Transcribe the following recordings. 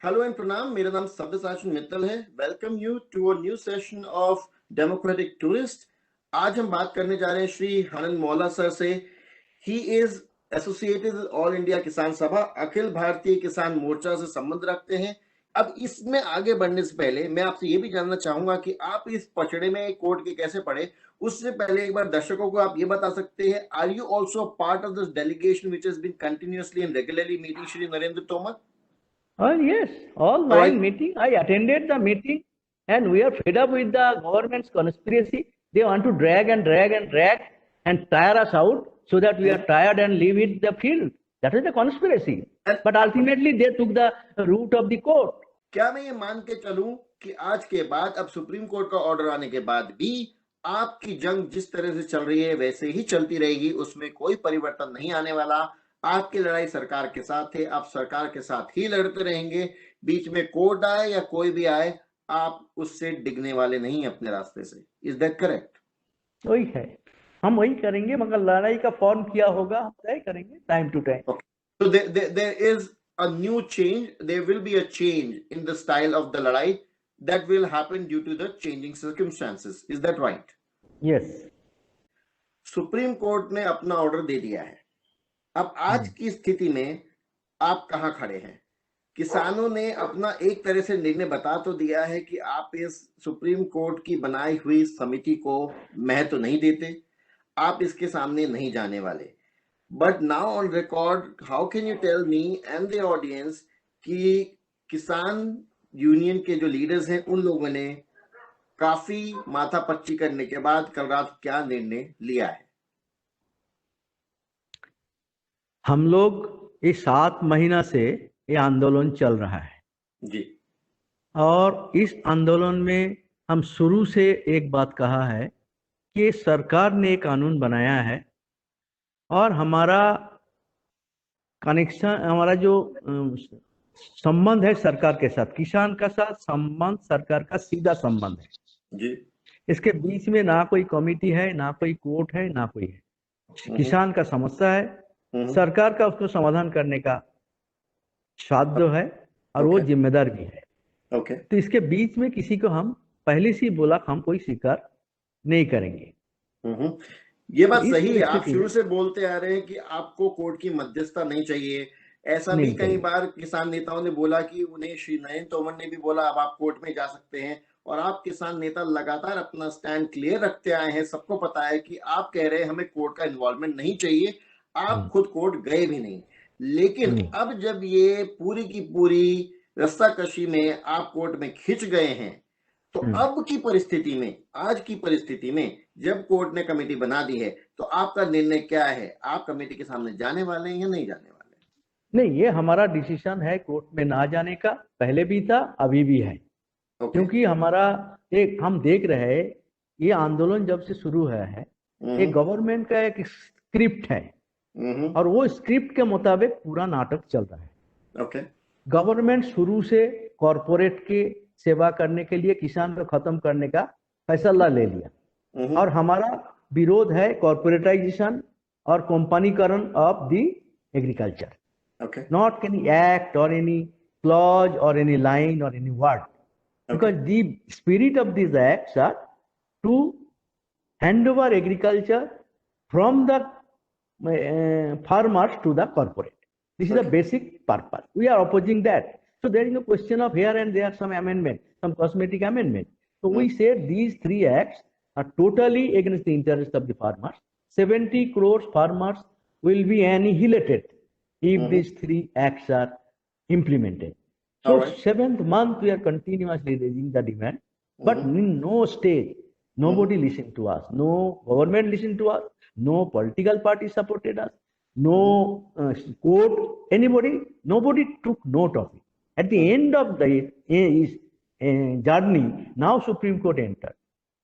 Hello and pranam. मेरा नाम सब्यसाची मित्तल है. Welcome you to a new session of Democratic Tourist. आज हम बात करने जा रहे हैं श्री आनंद मौला सर से. He is associated with All India किसान सभा, अखिल भारतीय किसान मोर्चा से संबंध रखते हैं. अब इसमें आगे बढ़ने से पहले मैं आपसे ये भी जानना चाहूंगा कि आप इस पचड़े में कोर्ट के कैसे पड़े. उससे पहले एक बार दर्शकों को आप ये बता सकते हैं, are you also part of this delegation which has been continuously and regularly meeting Shri Narendra Tomar? Yes, all nine meeting. I attended the meeting, and we are fed up with the government's conspiracy. They want to drag and drag and drag and tire us out so that we are tired and leave it the field. That is the conspiracy. But ultimately, they took the route of the court. क्या मैं ये मान के चलूं कि आज के बाद, अब सुप्रीम कोर्ट का ऑर्डर आने के बाद भी आपकी जंग जिस तरह से चल रही है वैसे ही चलती रहेगी, उसमें कोई परिवर्तन नहीं आने वाला? आपकी लड़ाई सरकार के साथ है, आप सरकार के साथ ही लड़ते रहेंगे. बीच में कोर्ट आए या कोई भी आए, आप उससे डिगने वाले नहीं अपने रास्ते से. Is that correct? वही है, हम वही करेंगे, मगर लड़ाई का फॉर्म किया होगा हम तय करेंगे time to time. So there is a new change. There will be a change in the style of the ladai that will happen due to the changing circumstances. Is that right? Yes. Supreme court ने अपना order दे दिया है. अब आज की स्थिति में आप कहां खड़े हैं? किसानों ने अपना एक तरह से निर्णय बता तो दिया है कि आप इस सुप्रीम कोर्ट की बनाई हुई समिति को महत्व नहीं देते, आप इसके सामने नहीं जाने वाले. But now on record, how can you tell me and the audience कि किसान यूनियन के जो लीडर्स हैं उन लोगों ने काफी माथापच्ची करने के बाद कल रात क्या निर्णय लिया है? हम लोग इस 7 महीना से ये आंदोलन चल रहा है जी, और इस आंदोलन में हम शुरू से एक बात कहा है कि सरकार ने एक कानून बनाया है और हमारा कनेक्शन, हमारा जो संबंध है सरकार के साथ, किसान का साथ संबंध सरकार का सीधा संबंध है जी. इसके बीच में ना कोई कमेटी है, ना कोई कोर्ट है, ना कोई है. किसान का समस्या है, सरकार का उसको समाधान करने का साध्य है और वो जिम्मेदार भी है. तो इसके बीच में किसी को हम पहले से बोला हम कोई स्वीकार नहीं करेंगे. ये बात सही है. आप शुरू से बोलते आ रहे हैं कि आपको कोर्ट की मध्यस्थता नहीं चाहिए. ऐसा भी कई बार किसान नेताओं ने बोला कि उन्हें श्री नरेंद्र तोमर ने भी बोला अब आप कोर्ट में जा सकते हैं, और आप किसान नेता लगातार अपना स्टैंड क्लियर रखते आए हैं. सबको पता है कि आप कह रहे हैं हमें कोर्ट का इन्वॉल्वमेंट नहीं चाहिए. आप खुद कोर्ट गए भी नहीं, लेकिन अब जब ये पूरी की पूरी रस्साकशी में आप कोर्ट में खिंच गए हैं, तो अब की परिस्थिति में, आज की परिस्थिति में जब कोर्ट ने कमेटी बना दी है, तो आपका निर्णय क्या है? आप कमेटी के सामने जाने वाले हैं या नहीं जाने वाले? नहीं, ये हमारा डिसीजन है कोर्ट में ना जाने का. पहले भी था, अभी भी है. क्योंकि हमारा एक, हम देख रहे हैं ये आंदोलन जब से शुरू हुआ है, ये गवर्नमेंट का एक स्क्रिप्ट है और वो स्क्रिप्ट के मुताबिक पूरा नाटक चल रहा है. गवर्नमेंट शुरू से कॉरपोरेट के सेवा करने के लिए किसान को खत्म करने का फैसला ले लिया और हमारा विरोध है कॉर्पोरेटाइजेशन और कंपनीकरण of the agriculture. Not any act or any clause or any line or any word, because the spirit of these acts are to hand over agriculture from the farmers to the corporate. This is the basic purpose. We are opposing that. So there is no question of here and there some amendment, some cosmetic amendment. So we said these 3 acts are totally against the interest of the farmers. 70 crores farmers will be annihilated if these 3 acts are implemented. So 7th month we are continuously raising the demand, but in no stage, nobody listened to us. No government listened to us. No political party supported us. No court, nobody took note of it. At the end of the journey, now Supreme Court entered.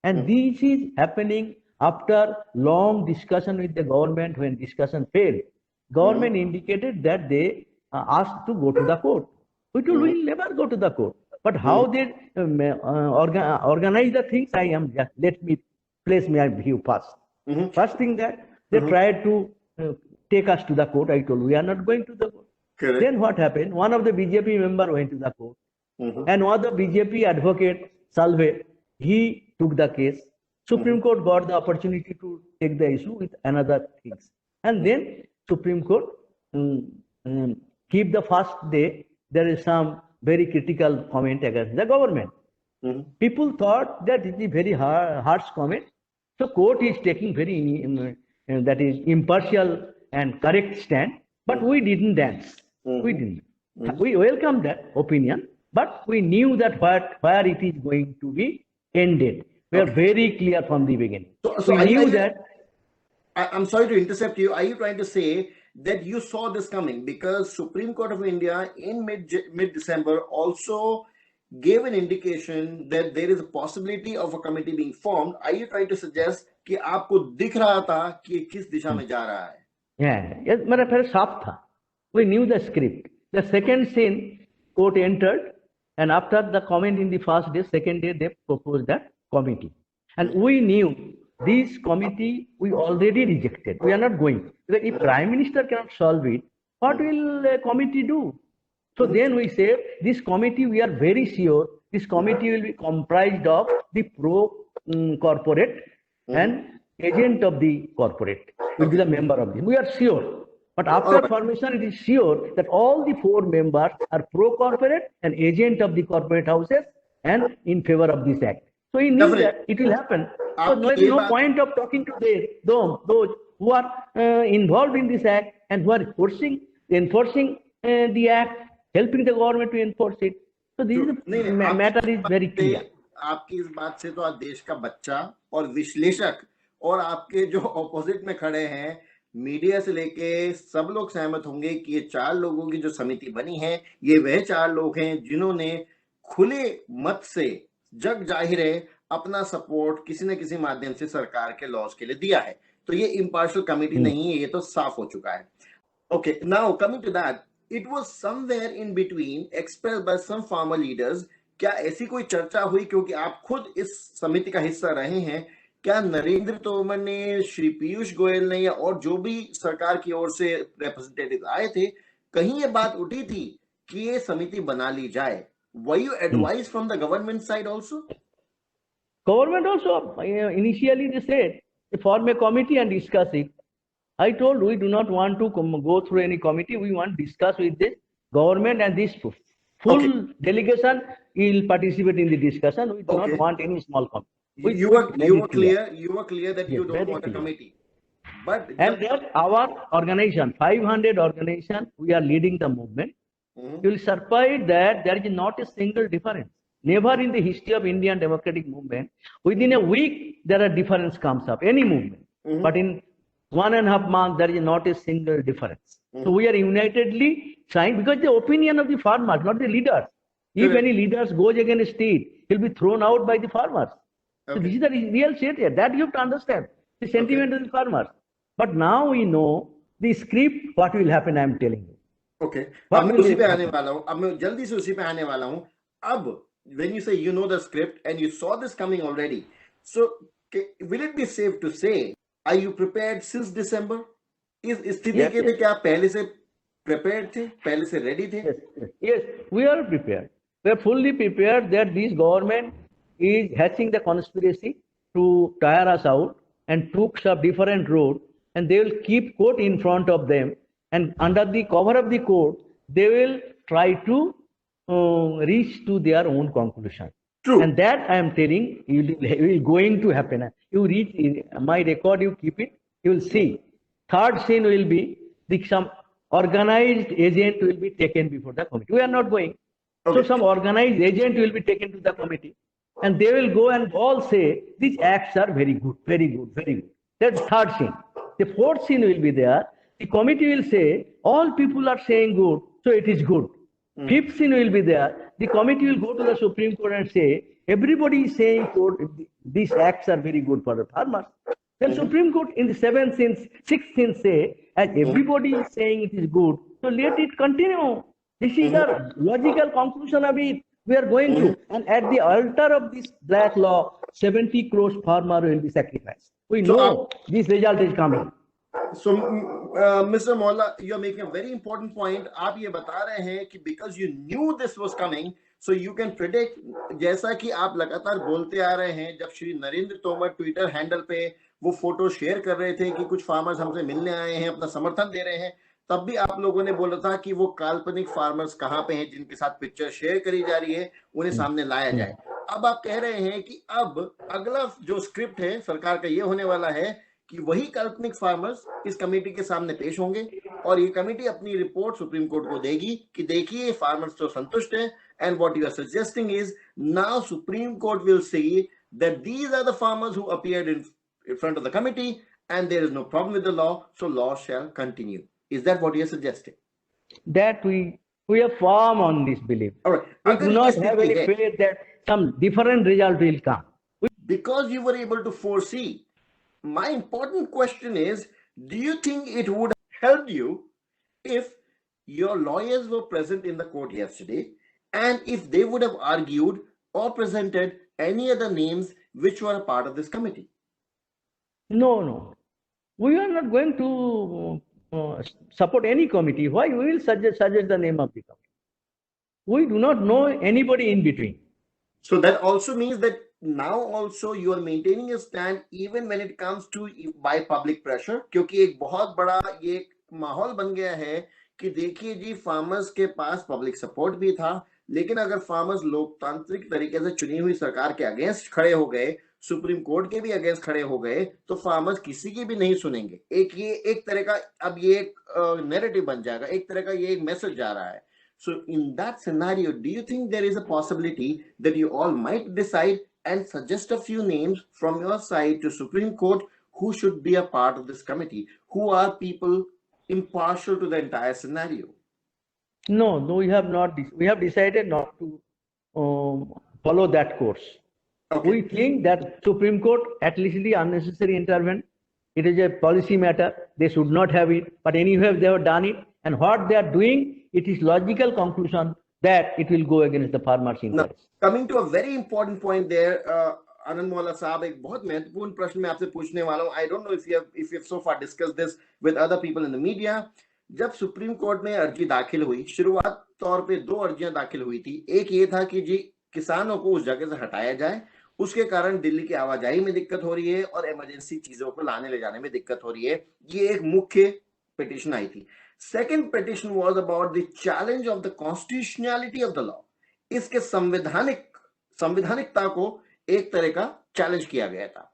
And this is happening after long discussion with the government. When discussion failed, government indicated that they asked to go to the court. We told we will never go to the court. But how they organize the things, let me place my view first. First thing that they tried to take us to the court. I told we are not going to the court. Correct. Then what happened? One of the BJP member went to the court, and one of the BJP advocate, Salve, he took the case. Supreme Court got the opportunity to take the issue with another things. And then Supreme Court keep the first day, there is some very critical comment against the government. People thought that it is very harsh comment. So court is taking very that is impartial and correct stand, but we didn't dance. We didn't. We welcomed that opinion, but we knew that where it is going to be ended. We are very clear from the beginning. So we knew that. I'm sorry to intercept you. Are you trying to say that you saw this coming because Supreme Court of India in mid-December also gave an indication that there is a possibility of a committee being formed? Are you trying to suggest कि आपको दिख रहा था कि किस दिशा में जा रहा है? Yeah, मेरा फिर साफ था. We knew the script. The second scene, court entered, and after the comment in the first day, second day they proposed that committee, and we knew this committee we already rejected. We are not going. Because if Prime Minister cannot solve it, what will a committee do? So then we say this committee, we are very sure this committee will be comprised of the pro-corporate and agent of the corporate will be the member of this. We are sure. But after formation, it is sure that all the 4 members are pro-corporate and agent of the corporate houses and in favor of this act. So he knew that it will happen. So there is no point of talking to those who are involved in this act and who are enforcing the act, helping the government to enforce it. So this matter is very clear. आपकी इस बात से तो आज देश का बच्चा और विश्लेषक और आपके जो ऑपोजिट में खड़े हैं मीडिया से लेके सब लोग सहमत होंगे कि ये 4 लोगों की जो समिति बनी है ये वह 4 लोग हैं जिन्होंने खुले मत से जग जाहिर है अपना सपोर्ट किसी न किसी माध्यम से सरकार के लॉज के लिए दिया है. तो ये इम्पार्शियल कमिटी नहीं है, ये तो साफ हो चुका है. Okay, now coming to that, it was somewhere in between expressed by some farmer leaders. क्या ऐसी कोई चर्चा हुई, क्योंकि आप खुद इस समिति का हिस्सा रहे हैं, क्या नरेंद्र तोमर ने, श्री पीयूष गोयल ने या और जो भी सरकार की ओर से रिप्रेजेंटेटिव आए थे, कहीं ये बात उठी थी कि ये समिति बना ली जाए? Were you advised from the government side also? Government also initially they said form a committee and discuss it. I told we do not want to go through any committee. We want to discuss with the government, and this full delegation will participate in the discussion. We do not want any small committee. You were clear that you don't want a committee. But and that our organization, 500 organization, we are leading the movement. You will surprise that there is not a single difference. Never in the history of Indian democratic movement, within a week, there are difference comes up, any movement. But in 1.5 months, there is not a single difference. So we are unitedly trying, because the opinion of the farmers, not the leaders. If any leaders goes against it, he'll be thrown out by the farmers. So this is the real state here. That you have to understand. The sentiment of the farmers. But now we know the script, what will happen, I am telling you. Okay. अब मैं उसी पे आने वाला हूँ. अब मैं जल्दी से उसी पे आने वाला हूँ. अब when you say you know the script and you saw this coming already, so will it be safe to say, are you prepared since December? इस स्थिति के लिए क्या आप पहले से prepared थे, पहले से ready थे? Yes, we are prepared. We are fully prepared that this government is hatching the conspiracy to tire us out and took some different road, and they will keep court in front of them, and under the cover of the court, they will try to reach to their own conclusion. True. And that I am telling you will going to happen. You read my record, you keep it, you will see. Third scene will be some organized agent will be taken before the committee. We are not going. Okay. So some organized agent will be taken to the committee, and they will go and all say these acts are very good, very good, very good. That's third scene. The fourth scene will be there. The committee will say all people are saying good, so it is good. Fifth scene will be there. The committee will go to the Supreme Court and say everybody is saying these acts are very good for the farmers. Then Supreme Court in the sixth scene say as everybody is saying it is good, so let it continue. This is the logical conclusion of it. We are going to, and at the altar of this black law, 70 crores farmer will be sacrificed. We know this result is coming. So, Mr. Molla, you are making a very important point. आप ये बता रहे हैं कि because you knew this was coming, so you can predict, जैसा कि आप लगातार बोलते आ रहे हैं, जब श्री नरेंद्र तोमर ट्विटर हैंडल पे वो फोटो शेयर कर रहे थे कि कुछ फार्मर्स हमसे मिलने आए हैं, अपना समर्थन दे रहे हैं, तब भी आप लोगों ने बोला था कि वो काल्पनिक फार्मर्स कहाँ पे हैं जिनके साथ पिक्चर शेयर करी जा रही है, उन्हें सामने लाया जाए। अब आप कह रहे हैं कि अब अगला जो स्क्रिप्ट है सरकार का ये होने वाला है कि वही काल्पनिक फार्मर्स इस कमेटी के सामने पेश होंगे और ये कमेटी अपनी रिपोर्ट सुप्रीम कोर्ट को देगी कि देखिए फार्मर्स तो संतुष्ट हैं, and what you are suggesting is now supreme court will see that these are the farmers who appeared in front of the committee and there is no problem with the law, so law shall continue. Is that what you are suggesting? That we are firm on this belief. All right. We do not have any faith that some different result will come. Because you were able to foresee, my important question is, do you think it would help you if your lawyers were present in the court yesterday and if they would have argued or presented any other names which were a part of this committee? No. We are not going to support any committee. Why we will suggest the name of the committee? We do not know anybody in between. So that also means that now also you are maintaining a stand even when it comes to by public pressure, क्योंकि एक बहुत बड़ा ये माहौल बन गया है कि देखिए जी फार्मर्स के पास पब्लिक सपोर्ट भी था, लेकिन अगर फार्मर्स लोकतांत्रिक तरीके से चुनी हुई सरकार के अगेंस्ट खड़े हो गए, सुप्रीम कोर्ट के भी अगेंस्ट खड़े हो गए, तो फार्मर्स किसी की भी नहीं सुनेंगे। एक तरह का अब ये एक नैरेटिव बन जाएगा, एक तरह का ये एक मैसेज जा रहा है। So in that scenario, do you think there is a possibility that you all might decide and suggest a few names from your side to Supreme Court who should be a part of this committee, who are people impartial to the entire scenario? No, we have not. We have decided not to follow that course. Okay. We think that Supreme Court at least the unnecessary intervention. It is a policy matter. They should not have it. But anyway, they have done it. And what they are doing, it is logical conclusion that it will go against the farmers' interest. Now, coming to a very important point there, Anand Molla साहब, एक बहुत महत्वपूर्ण प्रश्न मैं आपसे पूछने वाला हूँ. I don't know if you have so far discussed this with other people in the media. जब सुप्रीम कोर्ट में अर्जी दाखिल हुई, शुरुआत तौर पे 2 अर्जियां दाखिल हुई थी. एक ये था कि जी किसानों को उस जगह से हटाया जाए, उसके कारण दिल्ली की आवाजाही में दिक्कत हो रही है और इमरजेंसी चीजों को लाने ले जाने में दिक्कत हो रही है. ये एक मुख्य पिटीशन आई थी. Second petition was about the challenge of the constitutionality of the law. इसके संवैधानिकता को एक तरह का चैलेंज किया गया था.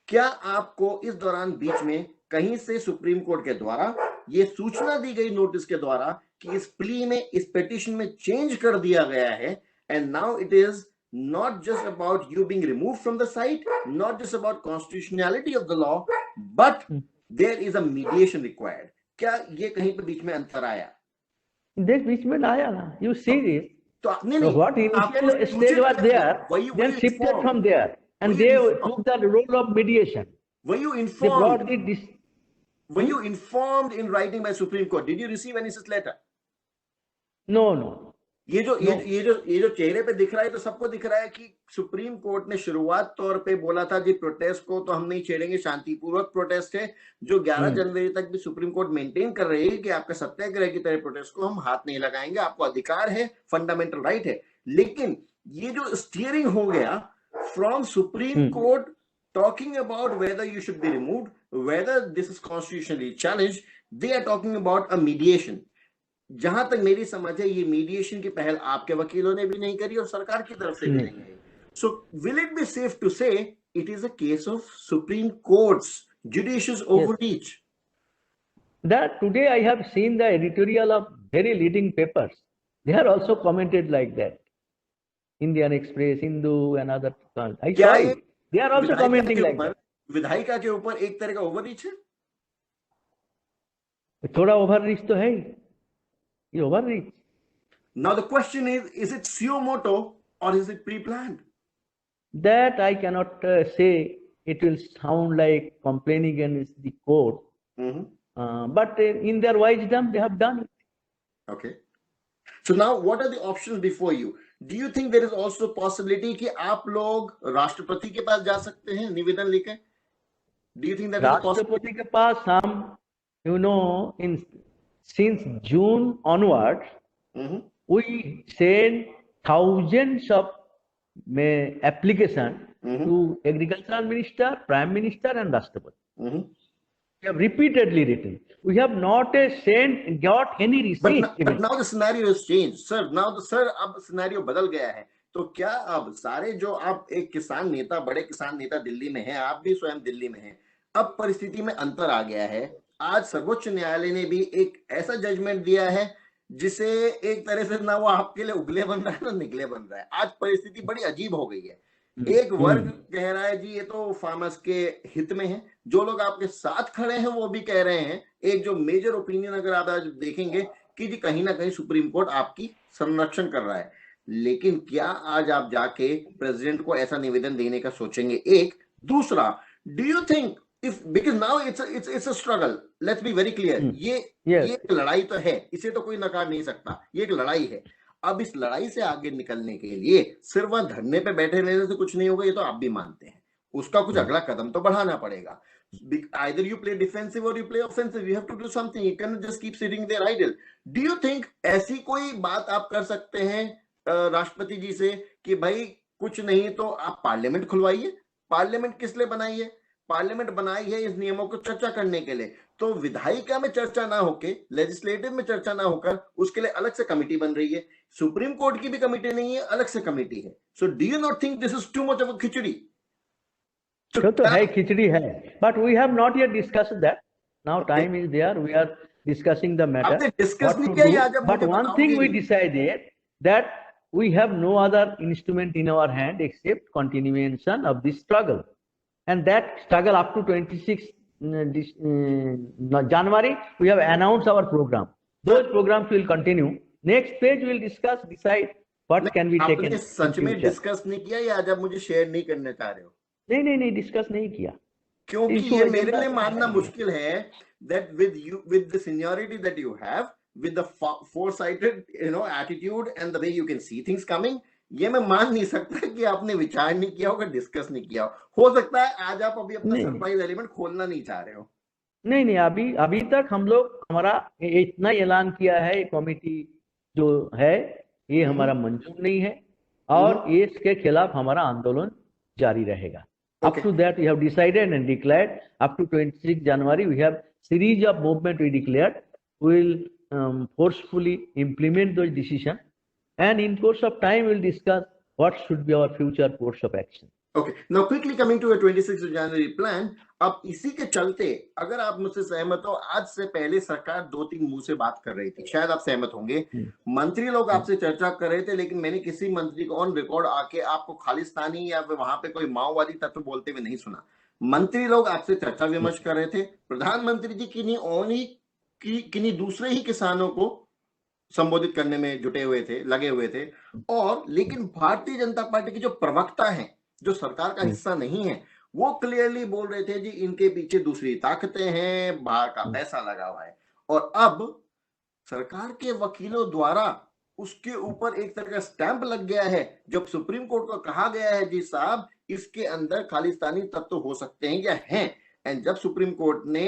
क्या आपको इस दौरान बीच में कहीं से सुप्रीम कोर्ट के द्वारा ये सूचना दी गई नोटिस के द्वारा कि इस प्ली में, इस पिटीशन में चेंज कर दिया गया है, and now it is not just about you being removed from the site, not just about constitutionality of the law, but there is a mediation required. क्या ये कहीं पे बीच में अंतर आया? देख बीच में आया ना. You see this. तो आपने नहीं. What initial stage was there, then shifted from there, and they took the role of mediation. Were you informed? Were you informed in writing by Supreme Court? Did you receive any such letter? No. ये जो चेहरे पे दिख रहा है तो सबको दिख रहा है कि सुप्रीम कोर्ट ने शुरुआत तौर पे बोला था जी प्रोटेस्ट को तो हम नहीं छेड़ेंगे, शांतिपूर्वक प्रोटेस्ट है, जो 11 जनवरी तक भी सुप्रीम कोर्ट मेंटेन कर रही है कि आपका सत्याग्रह की तरह प्रोटेस्ट को हम हाथ नहीं लगाएंगे, आपको अधिकार है, फंडामेंटल राइट है. लेकिन ये जो स्टीयरिंग हो गया from supreme court talking about whether you should be removed, whether this is constitutionally challenged, they are talking about a mediation. जहां तक मेरी समझ है ये मीडिएशन की पहल आपके वकीलों ने भी नहीं करी और सरकार की तरफ से भी नहीं है. So will it be safe to say it is a case of Supreme Court's judicious overreach? That today I have seen the editorial of very leading papers. They are also commented like that. Indian Express, Hindu and other. I saw it. They are also commenting like that. विधायिका के ऊपर एक तरह का overreach है. थोड़ा overreach तो है. Overreach. Now the question is it suo moto or is it pre-planned? That I cannot say. It will sound like complaining against the court. But in their wisdom, they have done it. Okay. So now what are the options before you? Do you think there is also possibility कि आप लोग राष्ट्रपति के पास जा सकते हैं निवेदन लेकर? Do you think that is possible? राष्ट्रपति के पास हम, you know, since June onwards, we send thousands of application to Agricultural Minister, Prime Minister, and Rashtrapati. We have repeatedly written. We have not got any receipt. But now the scenario has changed, sir. Now अब scenario बदल गया है. तो क्या अब सारे जो आप एक किसान नेता, बड़े किसान नेता दिल्ली में हैं, आप भी स्वयं दिल्ली में हैं, अब परिस्थिति में अंतर आ गया है. आज सर्वोच्च न्यायालय ने भी एक ऐसा जजमेंट दिया है जिसे एक तरह से ना वो आपके लिए उगले बन रहा है ना निकले बन रहा है. आज परिस्थिति बड़ी अजीब हो गई है. एक वर्ग कह रहा है जी ये तो फार्मर्स के हित में है, जो लोग आपके साथ खड़े हैं वो भी कह रहे हैं, एक जो मेजर ओपिनियन अगर आप आज देखेंगे कि जी कहीं ना कहीं सुप्रीम कोर्ट आपकी संरक्षण कर रहा है. लेकिन क्या आज आप जाके प्रेसिडेंट को ऐसा निवेदन देने का सोचेंगे? एक दूसरा, do you think if, because now it's a struggle, let's be very clear, ये एक लड़ाई तो है, इसे तो कोई नकार नहीं सकता, ये एक लड़ाई है. अब इस लड़ाई से आगे निकलने के लिए सिर्फ वहां धरने पे बैठे रहने से कुछ नहीं होगा, ये तो आप भी मानते हैं. उसका कुछ अगला कदम तो बढ़ाना पड़ेगा. Either you play defensive or you play offensive. You have to do something. You cannot just keep sitting there idle. Do you think ऐसी कोई बात आप कर सकते हैं राष्ट्रपति जी से कि भाई कुछ नहीं तो आप पार्लियामेंट खुलवाइए? पार्लियामेंट किस लिए बनाई है? पार्लियामेंट बनाई है इस नियमों को चर्चा करने के लिए. तो विधायिका में चर्चा ना होके, लेजिस्लेटिव में चर्चा ना होकर, उसके लिए अलग से कमेटी बन रही है. सुप्रीम कोर्ट की भी कमेटी नहीं है, अलग से कमेटी है. So do you not think this is too much of a khichdi? तो है, खिचड़ी है, but we have not yet discussed that. Now time is there, we are discussing the matter. आपने डिस्कस नहीं किया आज. But one thing we decided that we have no other instrument in our hand except continuation of this struggle, and that struggle up to 26 January we have announced our program. Those programs will continue. Next page we will discuss, decide what can be taken. आपने सच में discuss नहीं किया या आज आप मुझे share नहीं करना चाह रहे हो? नहीं डिस्कस नहीं किया, क्योंकि ये मेरे लिए मानना मुश्किल है that with the seniority that you have, with the foresighted attitude and the way you can see things coming, ये मैं मान नहीं सकता कि आपने विचार नहीं किया होगा, डिस्कस नहीं किया हो सकता है आज आप अभी अपना सरप्राइज एलिमेंट खोलना नहीं चाह रहे हो. नहीं अभी तक हम लोग हमारा इतना ऐलान किया है, कमेटी जो है ये हमारा मंजूर नहीं है और इसके खिलाफ हमारा आंदोलन जारी रहेगा. Up to that we have decided and declared up to 26 January we have series of movement we declared. We will forcefully implement those decisions, and in course of time we'll discuss what should be our future course of action. Okay, now quickly coming to a 26th January plan. अब इसी के चलते अगर आप मुझसे सहमत हो, आज से पहले सरकार 2-3 मुंह से बात कर रही थी, शायद आप सहमत होंगे. मंत्री लोग आपसे चर्चा कर रहे थे, लेकिन मैंने किसी मंत्री को ऑन रिकॉर्ड आके आपको खालिस्तानी या वहां पे कोई माओवादी तत्व बोलते हुए नहीं सुना. मंत्री लोग आपसे चर्चा विमर्श कर रहे थे. प्रधानमंत्री जी किन्हीं दूसरे ही किसानों को संबोधित करने में जुटे हुए थे, लगे हुए थे. और लेकिन भारतीय जनता पार्टी के जो प्रवक्ता हैं, जो सरकार का हिस्सा नहीं है, वो क्लियरली बोल रहे थे जी इनके पीछे दूसरी ताकतें हैं, बाहर का पैसा लगा हुआ है. और अब सरकार के वकीलों द्वारा उसके ऊपर एक तरह का स्टैंप लग गया है. जब सुप्रीम कोर्ट को कहा गया है जी साहब इसके अंदर खालिस्तानी तत्व हो सकते हैं या हैं, एंड जब सुप्रीम कोर्ट ने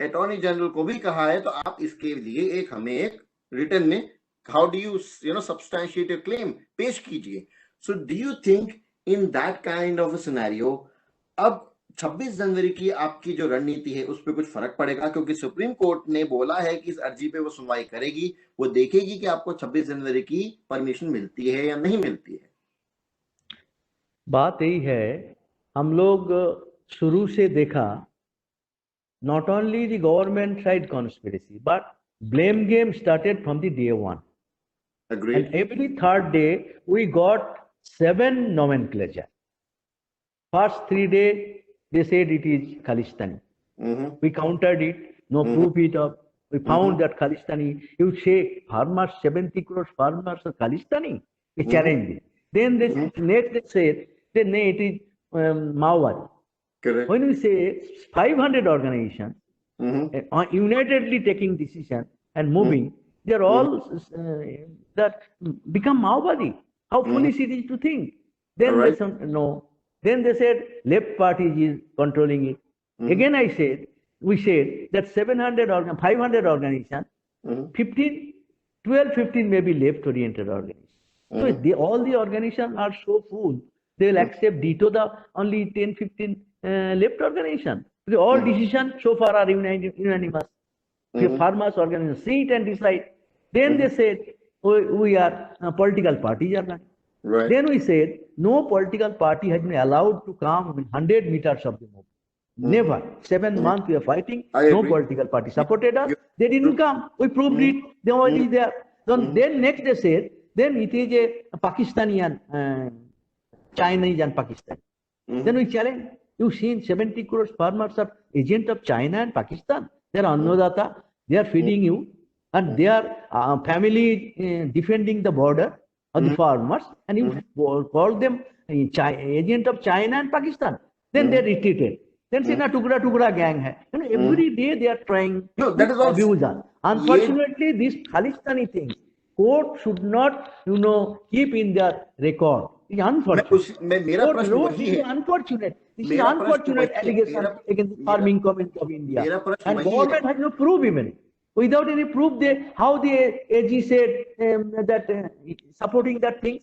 अटॉर्नी जनरल को भी कहा है तो आप इसके लिए हमें एक रिटर्न में how do you substantiate your claim पेश कीजिए. सो do you think in that kind of a scenario अब 26 जनवरी की आपकी जो रणनीति है उस पर कुछ फर्क पड़ेगा? क्योंकि सुप्रीम कोर्ट ने बोला है कि इस अर्जी पे वो सुनवाई करेगी, वो देखेगी कि आपको 26 जनवरी की परमिशन मिलती है या नहीं मिलती है. बात यही है, हम लोग शुरू से देखा, not only the government side conspiracy, but blame game started from the day one. Agreed. And every third day we got 7 nomenclature. First 3 days they said it is Khalistani. We countered it, no proof it up. We found that Khalistani. You say farmers, 70 crore farmers are Khalistani. We challenged it. Then next they said then it is Maowadi. Correct. When we say 500 organizations are unitedly taking decision and moving, they are all that become Maowadi. How foolish it is to think. Then they said no. Then they said left party is controlling it. Again, we said that 500 organizations, 15 may be left-oriented organizations. So all the organizations are so full, they will accept ditto the only 10, 15 left organization. Because all decisions so far are unanimous. The farmers organization sit and decide. Then they said, we are political parties are running. Right. Then we said, no political party has been allowed to come within 100 meters of the movement. Never. 7 months we are fighting. No political party supported us. They didn't come. We proved it. They were already there. So then next they said, then it is a Pakistani and Chinese and Pakistan. Then we challenge. You've seen 70 crores farmers are agent of China and Pakistan. They are annodata. They are feeding you. And they are family defending the border of the farmers. And you call them agent of China and Pakistan. Then they retreated. Then say, na tukra gang hai. You know, every day they are trying to abuse us. Unfortunately, this Khalistani thing, court should not, keep in their record. It's unfortunate. This is unfortunate. This is unfortunate allegation against the farming community of India. And government has no proof even. Without any proof, how the AG said that supporting that thing.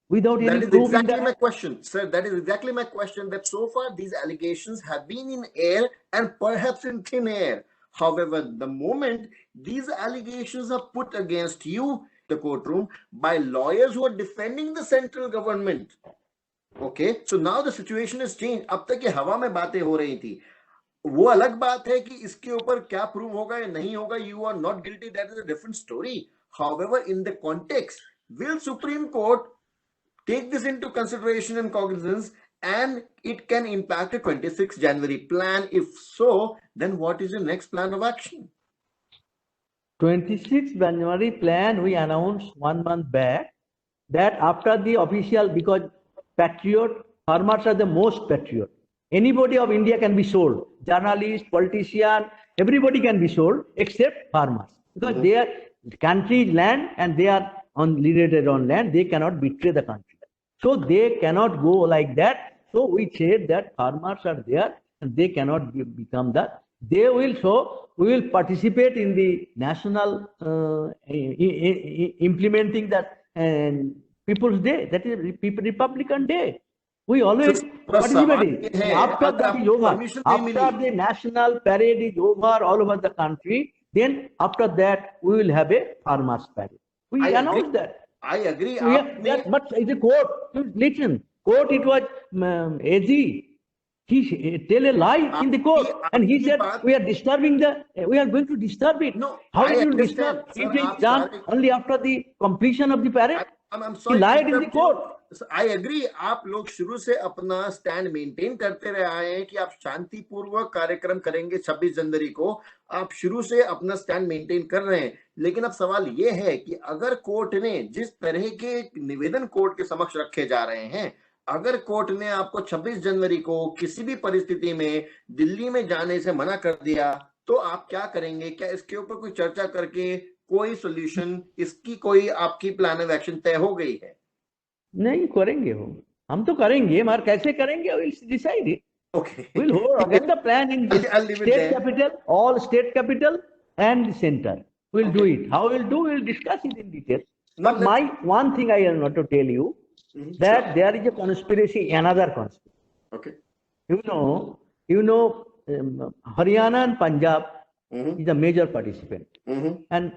Without any proof. That is exactly my question, sir. That is exactly my question. That so far these allegations have been in air and perhaps in thin air. However, the moment these allegations are put against you, the courtroom, by lawyers who are defending the central government, okay, so now the situation has changed. अब तक ये हवा में बातें हो रही थी. वो अलग बात है कि इसके ऊपर क्या प्रूव होगा या नहीं होगा. You are not guilty. That is a different story. However, in the context, will Supreme Court take this into consideration and cognizance, and it can impact the 26th January plan? If so, then what is your next plan of action? 26th January plan, we announced 1 month back that after the official, because farmers are the most patriot. Anybody of India can be sold. Journalists, politicians, everybody can be sold except farmers. Because they are the country's land and they are liberated on land. They cannot betray the country. So they cannot go like that. So we said that farmers are there and they cannot become that. They will we will participate in the national implementing that People's Day, that is Republican Day. We always participate. After that is over, after the national parade is over all over the country, then after that we will have a farmers parade. We announced that. I agree. But the court, listen, court, it was AG. He tell a lie in the court, and he said we are going to disturb it. No, how will you disturb if it is done only after the completion of the parade? I'm sorry, he lied in the court. I agree. आप लोग शुरू से अपना stand maintain करते रहे आए हैं कि आप शांतिपूर्वक कार्यक्रम करेंगे 26 जनवरी को. आप शुरू से अपना स्टैंड मेंटेन कर रहे हैं. लेकिन अब सवाल ये है कि अगर कोर्ट ने जिस तरह के निवेदन कोर्ट के समक्ष रखे जा रहे हैं, अगर कोर्ट ने आपको 26 जनवरी को किसी भी परिस्थिति में दिल्ली में जाने से मना कर दिया, तो आप क्या करेंगे? क्या इसके ऊपर कोई चर्चा करके कोई सॉल्यूशन, इसकी कोई आपकी प्लान ऑफ एक्शन तय हो गई है? नहीं करेंगे, हम तो करेंगे, मगर कैसे करेंगे? We'll decide it. Okay. We'll organize the plan in state capital, all state capital and the center. We'll do it. How we'll do? We'll discuss it in detail. But my one thing I want to tell you that there is a conspiracy, another conspiracy. Okay. You know, Haryana and Punjab is a major participant, and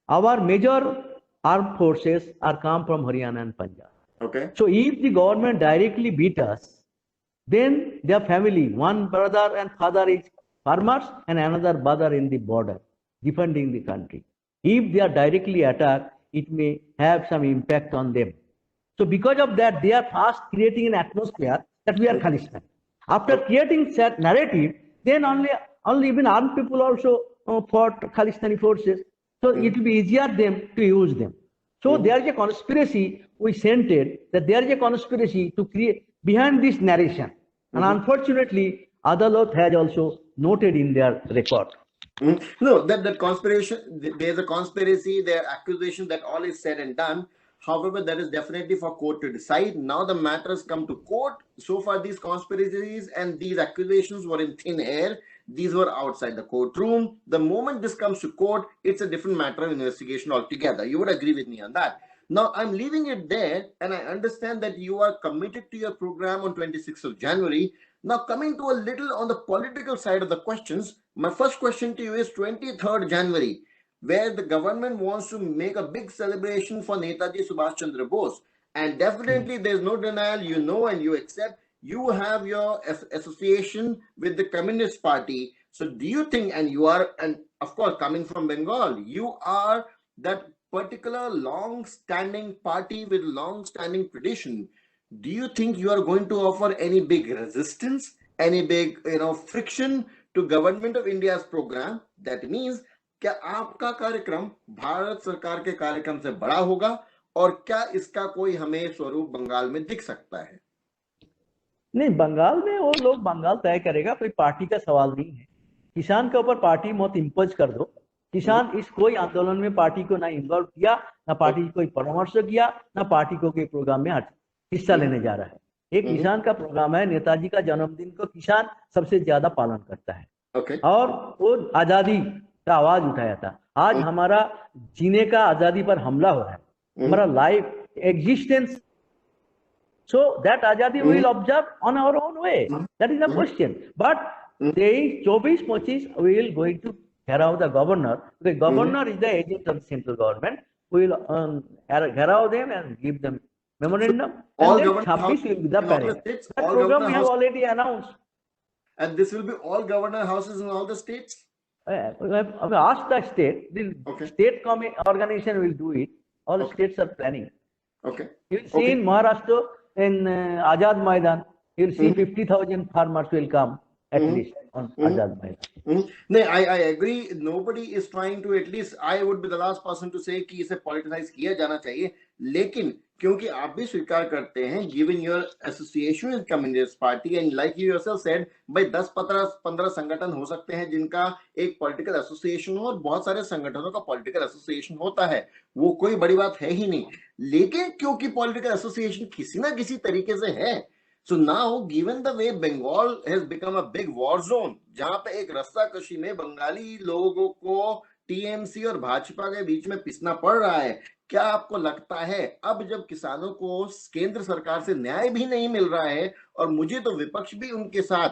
our major armed forces are come from Haryana and Punjab. Okay. So if the government directly beat us, then their family, one brother and father is farmers and another brother in the border, defending the country. If they are directly attacked, it may have some impact on them. So because of that, they are fast creating an atmosphere that we are Khalistan. After creating that narrative, then only even armed people also fought Khalistani forces. So it will be easier them to use them. So there is a conspiracy, we scented that there is a conspiracy to create behind this narration. And unfortunately, Adalat has also noted in their record. No, that conspiration, there's a conspiracy, there are accusations that all is said and done. However, that is definitely for court to decide. Now the matters come to court. So far, these conspiracies and these accusations were in thin air. These were outside the courtroom. The moment this comes to court, it's a different matter of investigation altogether. You would agree with me on that. Now, I'm leaving it there, and I understand that you are committed to your program on 26th of January. Now, coming to a little on the political side of the questions, my first question to you is 23rd January, where the government wants to make a big celebration for Netaji Subhash Chandra Bose. And definitely there's no denial, you know, and you accept, you have your association with the Communist Party. So do you think, and you are, and of course, coming from Bengal, you are that particular long-standing party with long-standing tradition. Do you think you are going to offer any big resistance, any big, friction to Government of India's program? That means, क्या आपका कार्यक्रम भारत सरकार के कार्यक्रम से बड़ा होगा, और क्या इसका कोई हमें स्वरूप बंगाल में दिख सकता है? नहीं, बंगाल में वो लोग बंगाल तय करेगा, कोई पार्टी का सवाल नहीं है। किसान के ऊपर पार्टी मत इम्पोज कर दो। किसान इस कोई आंदोलन में पार्टी को ना इन्वॉल्व किया, ना पार्टी कोई परामर्श किया, ना पार्टी को कोई प्रोग्राम में हिस्सा लेने जा रहा है। एक किसान का प्रोग्राम है, नेताजी का जन्मदिन को किसान सबसे ज्यादा पालन करता है। और वो आजादी का आवाज उठाया था। आज हमारा जीने का आजादी पर हमला हो रहा है, हमारा life existence, so that azadi we will observe on our own way. That is the question. But they 24-25 we will going to gherav the governor. The governor is the agent of the central government. We will gherav them and give them memorandum. So and then 26 will be the parade. That program we have already announced. And this will be all governor houses in all the states? We have asked the state. The state organization will do it. All states are planning. You will see in Maharashtra, in Azad Maidan, you will see 50,000 farmers will come at least on Azad Maidan. No, I agree. Nobody is trying to, at least I would be the last person to say कि इसे politicize किया जाना चाहिए. लेकिन क्योंकि आप भी स्वीकार करते हैं, given your association with Communist Party and like you yourself said, भाई 10-15 संगठन हो सकते हैं जिनका एक political association हो, और बहुत सारे संगठनों का political association होता है, वो कोई बड़ी बात है ही नहीं. लेकिन क्योंकि political association किसी ना किसी तरीके से है, so now given the way Bengal has become a big war zone, जहां पे एक रस्साकशी में बंगाली लोगों को टीएमसी और भाजपा के बीच में पिसना पड़ रहा है, क्या आपको लगता है अब जब किसानों को केंद्र सरकार से न्याय भी नहीं मिल रहा है, और मुझे तो विपक्ष भी उनके साथ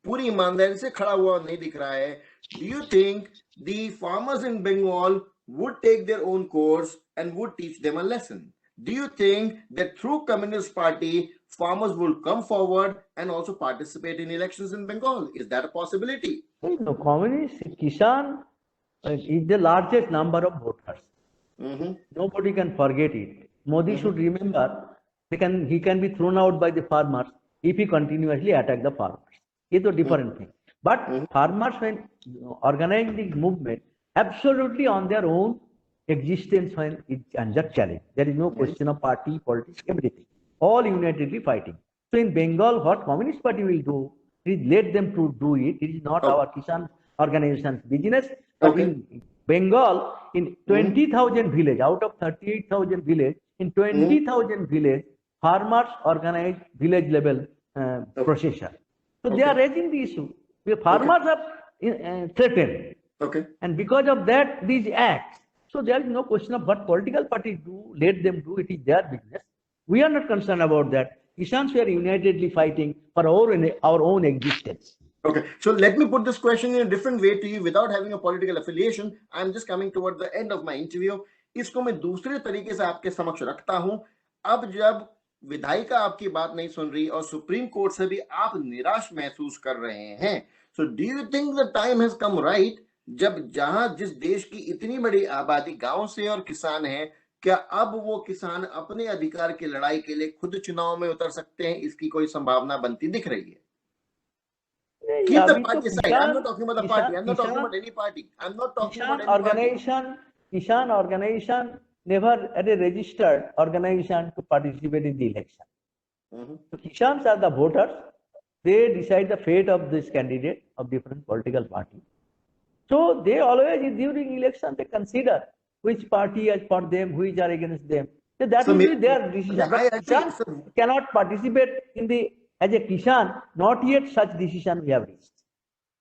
पूरी ईमानदारी से खड़ा हुआ नहीं दिख रहा है, do you think the farmers in Bengal would take their own course and would teach them a lesson? Do you think that through Communist Party, farmers will come forward and also participate in elections in Bengal? Is that a possibility? No, Communist Kisan is the largest number of voters. Nobody can forget it. Modi should remember, he can be thrown out by the farmers if he continuously attack the farmers. It's a different thing. But farmers, when organizing the movement, absolutely on their own existence when it's under challenge. There is no question of party, politics, everything. All unitedly fighting. So in Bengal, what Communist Party will do is let them to do it. It is not our Kisan organization's business. But in Bengal, in 20,000 village, out of 38,000 village, in 20,000 village, farmers organize village level procession. So they are raising the issue. The farmers are threatened. And because of that, these acts. So there is no question of what political parties do, let them do, it is their business. We are not concerned about that. Kisans were unitedly fighting for our own existence. So let me put this question in a different way to you without having a political affiliation. I'm just coming toward the end of my interview. इसको मैं दूसरे तरीके से आपके समक्ष रखता हूं. अब जब विधायिका आपकी बात नहीं सुन रही और सुप्रीम कोर्ट से भी आप निराश महसूस कर रहे हैं, so do you think the time has come right जब जहां जिस देश की इतनी बड़ी आबादी गांव से और किसान है, क्या अब वो किसान अपने अधिकार की लड़ाई के लिए खुद चुनाव में उतर सकते हैं? इसकी कोई संभावना बनती दिख रही है? Keep the party aside. I'm not talking about the party. I'm not talking about any party. I'm not talking about any organization. Kisan organization never had a registered organization to participate in the election. So Kisans are the voters. They decide the fate of this candidate of different political parties. So they always, during election, they consider which party is for them, which are against them. So that will be their decision. But Kishan cannot participate in the as a Kishan. Not yet such decision we have reached.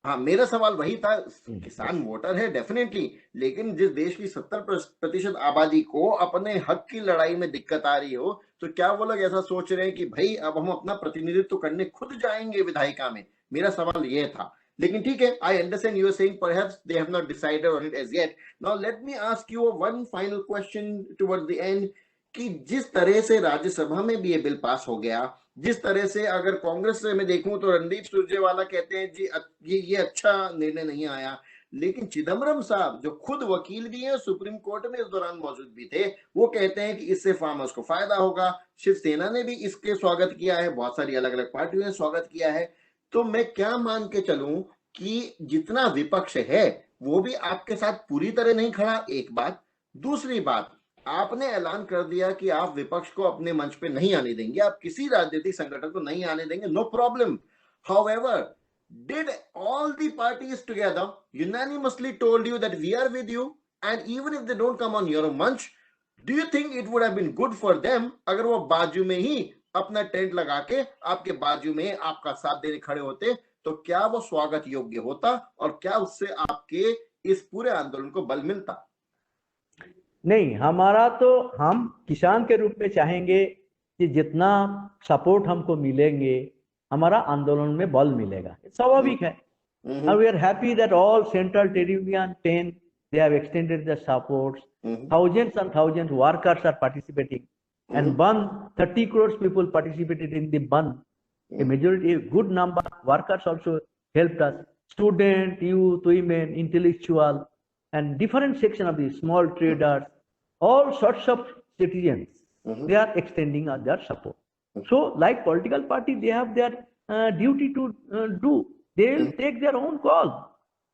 हाँ, मेरा सवाल वही था। किसान voter है definitely, लेकिन जिस देश की 70% आबादी को अपने हक की लड़ाई में दिक्कत आ रही हो, तो क्या वो लोग ऐसा सोच रहे हैं कि भाई अब हम अपना प्रतिनिधित्व करने खुद जाएंगे विधायिका में? मेरा सवाल ये था। लेकिन ठीक है, I understand you are saying perhaps they have not decided on it as yet. Now let me ask you one final question towards the end, कि जिस तरह से राज्यसभा में भी ये बिल पास हो गया, जिस तरह से अगर कांग्रेस से मैं देखूं तो रणदीप सुरजेवाला कहते हैं जी ये अच्छा निर्णय नहीं आया, लेकिन चिदम्बरम साहब जो खुद वकील भी हैं, सुप्रीम कोर्ट में इस दौरान मौजूद भी थे, वो कहते हैं कि इससे फार्मर्स को फायदा होगा। शिवसेना ने भी इसके स्वागत किया है, बहुत सारी अलग अलग पार्टियों ने स्वागत किया है। तो मैं क्या मान के चलूं कि जितना विपक्ष है वो भी आपके साथ पूरी तरह नहीं खड़ा, एक बात। दूसरी बात, आपने ऐलान कर दिया कि आप विपक्ष को अपने मंच पे नहीं आने देंगे, आप किसी राजनीतिक संगठन को नहीं आने देंगे, no problem. However, did all the parties together unanimously told you that we are with you, and even if they don't come on your मंच, do you think it would have been good for them अगर वो बाजू में ही अपना tent लगा के आपके बाजू में आपका साथ देने खड़े होते? तो क्या वो स्वागत योग्य होता, और क्या उससे आपके इस पूरे आंदोलन को बल मिलता? नहीं, हमारा तो हम किसान के रूप में चाहेंगे कि जितना सपोर्ट हमको मिलेंगे हमारा आंदोलन में बल मिलेगा, स्वाभाविक है। And we are happy that all Central Trade Union 10 they have extended their supports. Thousands and thousands workers are participating, and 30 crores people participated in the Bandh. A majority, a good number of workers also helped us. Student, youth, women, intellectual, and different section of the small traders, all sorts of citizens, they are extending their support. So, like political party, they have their duty to do. They will take their own call.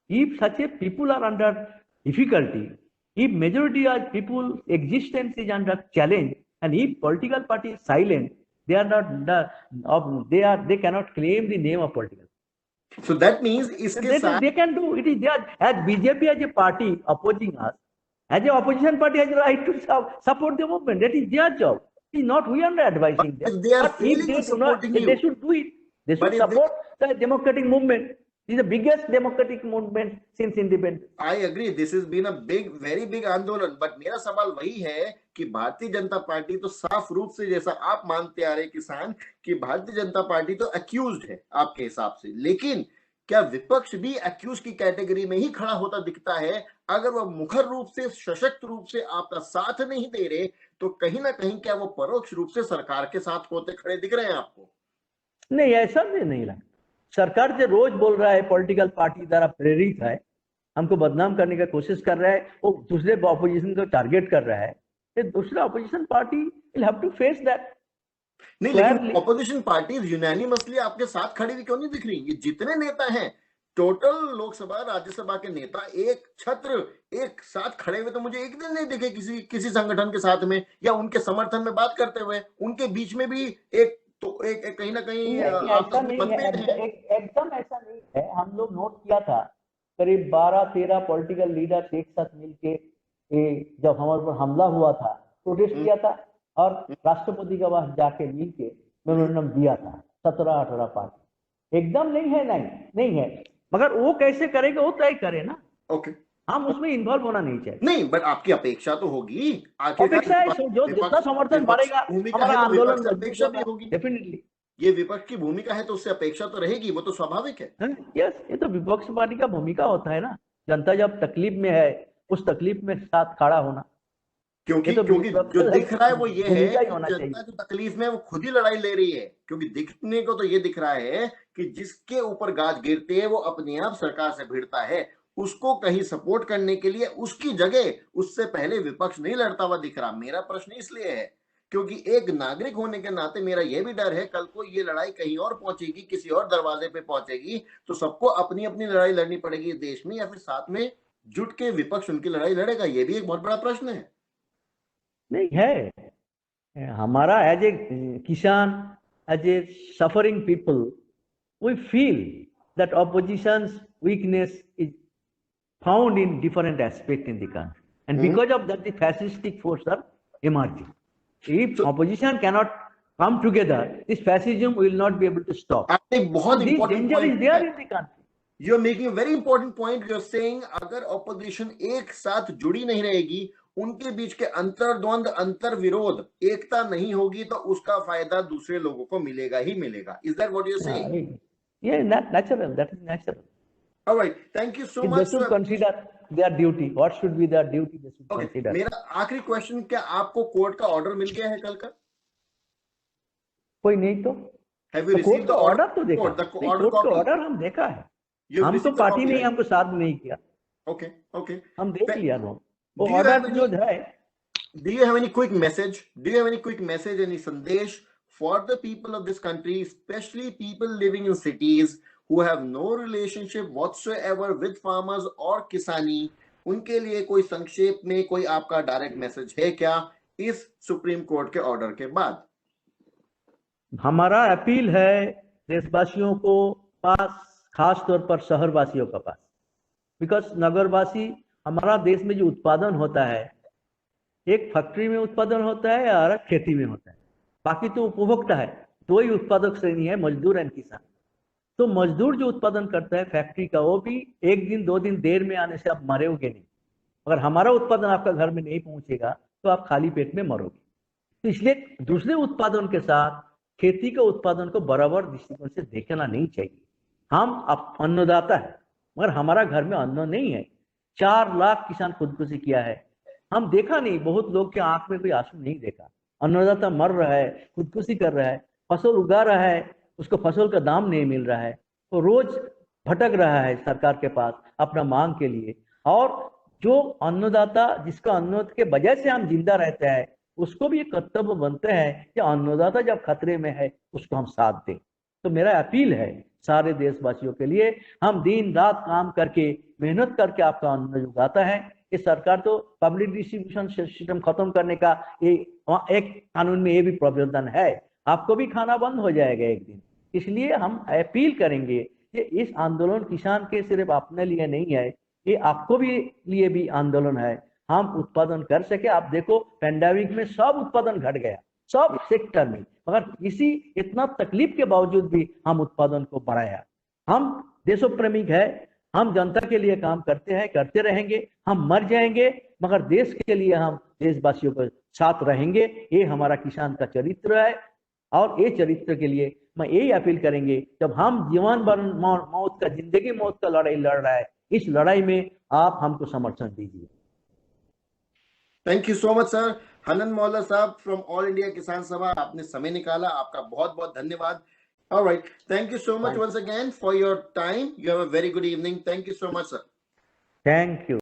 If such a people are under difficulty, if majority of people's existence is under challenge, and if political party is silent, they are not. They cannot claim the name of political. So that means they can do it. Is there as BJP as a party opposing us, as an opposition party has a right to support the movement. That is their job. It is not we are advising them. If they are failing supporting you, they should do it. They should support the democratic movement. It is the biggest democratic movement since independence. I agree. This has been a big, very big आंदोलन. But मेरा सवाल वही है कि Bharatiya Janata party तो साफ रूप से, जैसा आप मानते आ रहे किसान, कि भारतीय जनता पार्टी तो अक्यूज्ड है आपके हिसाब से, लेकिन क्या विपक्ष भी अक्यूज की कैटेगरी में ही खड़ा होता दिखता है? अगर वो मुखर रूप से, सशक्त रूप से आपका साथ नहीं दे रहे, तो कहीं ना कहीं क्या वो परोक्ष रूप से सरकार के साथ होते खड़े दिख रहे हैं आपको? नहीं, ऐसा नहीं लगा। सरकार जो रोज बोल रहा है पॉलिटिकल पार्टी द्वारा प्रेरित है, हमको बदनाम करने की कोशिश कर रहा है, वो दूसरे ऑपोजिशन को टारगेट कर रहा है, तो दूसरा opposition party will have to face that. नहीं, लेकिन ऑपोजिशन पार्टीज यूनानिमसली आपके साथ खड़ी हुई क्यों नहीं दिख रही? ये जितने नेता हैं, टोटल लोकसभा राज्यसभा के नेता एक छत्र एक साथ खड़े हुए तो मुझे एक दिन नहीं दिखे किसी संगठन के साथ में या उनके समर्थन में बात करते हुए। उनके बीच में भी एक कहीं ना कहीं एकदम ऐसा नहीं है। हम लोग नोट किया था, करीब 12-13 पॉलिटिकल लीडर्स एक साथ मिलके जब हमारे पर हमला हुआ था, प्रोटेस्ट किया था और राष्ट्रपति के पास जाके मिलके मेमोरेंडम दिया था। 17-18 पार्टी एकदम नहीं है, मगर वो कैसे करेगा वो तय करे ना। ओके, हम उसमें इन्वॉल्व होना नहीं चाहिए। नहीं, बट आपकी अपेक्षा तो होगी। अपेक्षा है, जो जितना समर्थन बढ़ेगा हमारा आंदोलन अपेक्षा भी होगी। डेफिनेटली ये विपक्ष की भूमिका है तो उससे अपेक्षा तो रहेगी, वो तो स्वाभाविक है। यस, ये तो विपक्ष पार्टी का भूमिका होता है ना। जनता जब तकलीफ में है, उस तकलीफ में साथ खड़ा होना। क्योंकि जो दिख रहा है वो ये है कि जनता जो तकलीफ में वो खुद ही लड़ाई ले रही है। क्योंकि दिखने को तो ये दिख रहा है कि जिसके ऊपर गाज गिरती है वो अपने आप सरकार से भिड़ता है, उसको कहीं सपोर्ट करने के लिए उसकी जगह उससे पहले विपक्ष नहीं लड़ता हुआ दिख रहा। मेरा प्रश्न इसलिए है क्योंकि एक नागरिक होने के नाते मेरा यह भी डर है कल को ये लड़ाई कहीं और पहुंचेगी, किसी और दरवाजे पे पहुंचेगी, तो सबको अपनी अपनी लड़ाई लड़नी पड़ेगी देश में, या फिर साथ में जुट के विपक्ष उनकी लड़ाई लड़ेगा। ये भी एक बहुत बड़ा प्रश्न है। नहीं है, हमारा एज ए किसान, as a suffering people, we feel that opposition's weakness is found in different aspects in the country, and because of that the fascistic forces are emerging. If opposition cannot come together, this fascism will not be able to stop. आपने बहुत important danger is there in the country. You are making a very important point. You are saying अगर opposition एक साथ जुड़ी नहीं रहेगी, उनके बीच के अंतर्द्वंद, अंतर विरोध, एकता नहीं होगी, तो उसका फायदा दूसरे लोगों को मिलेगा ही मिलेगा. Is that what you are saying? Yeah, natural. That is natural. All right. Thank you so much. They should consider their duty. What should be their duty? They should consider. मेरा आखिरी क्वेश्चन, क्या आपको court का order मिल गया है कल का? कोई नहीं तो. Have you received the order? तो देखा. कोर्ट का ऑर्डर हम देखा है. हम तो पार्टी ने हमको साथ नहीं किया. Okay. हम देख लिया वो ऑर्डर जो है. Do you have any quick message? Any संदेश for the people of this country, especially people living in cities who have no relationship whatsoever with farmers or किसानी, उनके लिए कोई संक्षेप में कोई आपका डायरेक्ट मैसेज है क्या इस सुप्रीम कोर्ट के ऑर्डर के बाद? हमारा अपील है देशवासियों को पास, खास तौर पर शहरवासियों का पास, बिकॉज नगरवासी, हमारा देश में जो उत्पादन होता है, एक फैक्ट्री में उत्पादन होता है और खेती में होता है, बाकी तो उपभोक्ता है. दो ही उत्पादक श्रेणी है, मजदूर एंड किसान. तो मजदूर जो उत्पादन करता है फैक्ट्री का, वो भी एक दिन 2 दिन देर में आने से आप मरोगे नहीं. अगर हमारा उत्पादन आपका घर में नहीं पहुंचेगा तो आप खाली पेट में मरोगे. तो इसलिए दूसरे उत्पादन के साथ खेती के उत्पादन को बराबर दृष्टिकोण से देखना नहीं चाहिए. हम अन्नदाता है, मगर हमारा घर में अन्न नहीं है. 4 लाख किसान खुदकुशी किया है. हम देखा नहीं, बहुत लोग के आंख में कोई आंसू नहीं देखा. अन्नदाता मर रहा है, खुदकुशी कर रहा है, फसल उगा रहा है, उसको फसल का दाम नहीं मिल रहा है, तो रोज भटक रहा है सरकार के पास अपना मांग के लिए. और जो अन्नदाता, जिसका अन्न के वजह से हम जिंदा रहते हैं, उसको भी एक कर्तव्य बनते हैं कि अन्नदाता जब खतरे में है उसको हम साथ दें. तो मेरा अपील है सारे देशवासियों के लिए, हम दिन रात काम करके मेहनत करके आपका अन्न उगाता है. ये सरकार तो पब्लिक डिस्ट्रीब्यूशन सिस्टम खत्म करने का एक कानून में ये भी प्रावधान है. आपको भी खाना बंद हो जाएगा एक दिन. इसलिए हम अपील करेंगे कि इस आंदोलन किसान के सिर्फ अपने लिए नहीं है, ये आपको भी लिए भी आंदोलन है. हम उत्पादन कर सके. आप देखो पैंडेमिक में सब उत्पादन घट गया, सब सेक्टर में, मगर इसी इतना तकलीफ के बावजूद भी हम उत्पादन को बढ़ाया. हम देशोप्रेमिक है, हम जनता के लिए काम करते हैं, करते रहेंगे. हम मर जाएंगे मगर देश के लिए हम देशवासियों के साथ रहेंगे. ये हमारा किसान का चरित्र है. और ये चरित्र के लिए मैं यही अपील करेंगे, जब हम जीवन मौत का, जिंदगी मौत का लड़ाई लड़ रहा है, इस लड़ाई में आप हमको समर्थन दीजिए. Thank you so much sir. हनन मौला साहब फ्रॉम ऑल इंडिया किसान सभा, आपने समय निकाला, आपका बहुत बहुत धन्यवाद. All right, thank you so much once again for your time. You have a very good evening. Thank you so much sir. Thank you.